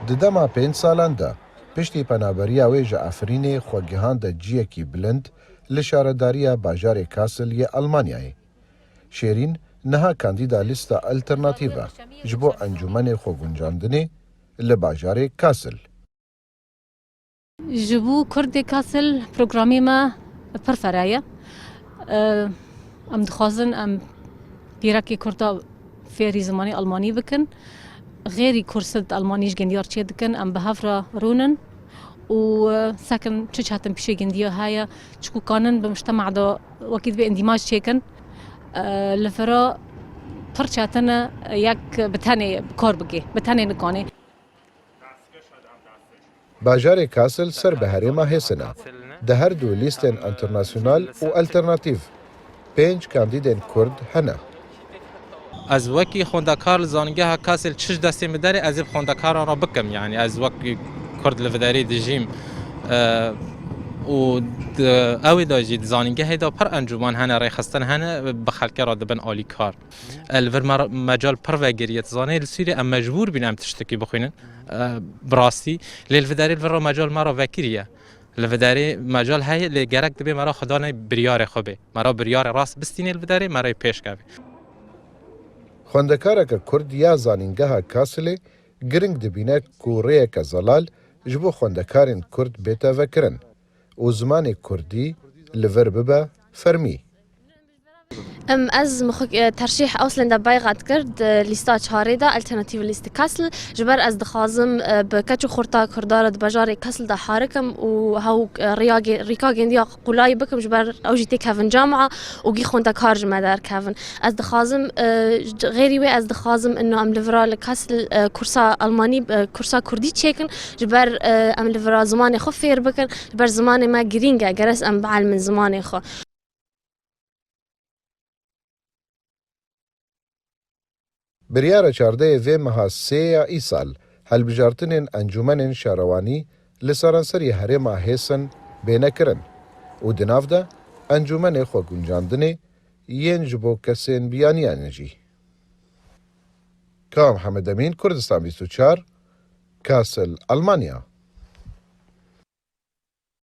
Di dema 5 salan de piştî penaberiya wê ji Efrînê xwe gihande ciyekî bilind li şaredariya bajarê Kassel yê Almanyayê. Şêrîn niha kandîda lîsta alternatîv e ji bo encûmenê xweguncandinê li bajarê Kassel. Ji bo Kurdê Kassel programê me pir fera ye. Em dixwazin em pîrekê Kurda fêrî zimanê Almanî bikin. غێری کورسد ئەلمانیش گەندیار چێ دکن ئەم بەهەفرە ڕوونن و سەکن چ چاتن پیشێ گەندیە هەیە چکوکانن بە مجتەمەعدا وەکیت بێ ئەندیماج چێکن لەفرا پڕ چاتنە یەک بتەنێ کار بگێ بتەنێ نکانێ. Bajarê Kassel ser bi herêma hêsin e. Di her du lîstên internasyonal û alternatîv 5 kandîdên Kurd hene. از وکی خوندکار زانگه کاسل چش دستی مداری از این خوندکاران را بکم یعنی از وکی کرد لوداری دژیم و اوی داجی زانگه هیدا پر انجمن هنه رای خستن هنه بخلک را دبن آلی کار الور مجال پر وگریت زانه السوری ام مجبور بینم تشتکی بخوینن براستی لوداری الور مجال مرا وکریه لوداری مجال هی لگرک دبی مرا خدا نه بریار خوبه مرا بریار راست بستینه لوداری مرا پیش کبی. خوندکارێکە کورد یا زانینگەها کاسلê giring dibîne ku rêyeke zelal ji bo xwendekarên Kurd bête vekirin û zimanê Kurdî li vir bibe fermî. از ترشیح اوسلندا بایغات کرد لیستا چهارê da alternativ lîstê Kassel ji ber ez dixwazim bi keç û xurta Kurdara di bajarê Kassel de harikim û hew rîka gendiya qulayî bikim ji ber ew jî tê kevin camiya û gî xwendekar ji me derkevin. Ez dixwazim غêrî wê ez dixwazim inu em li vira li Kassel kursa Almanî kursa Kurdî çêkin ji ber em li vira zimanê xwe fêr bikin ji ber zimanê me girîng e geres em bielmin zimanê xwe. Biryara çardeyê vê meha sê ya îsal helbijartinên encûmenên şarewanî li seranserî herêma Hêsin bênekirin û di nav de encûmenê xweguncandinê yên ji bo kesên biyaniyan jî. Ka Mehemedemîn, Kurdistan 24, Kassel, Almanya.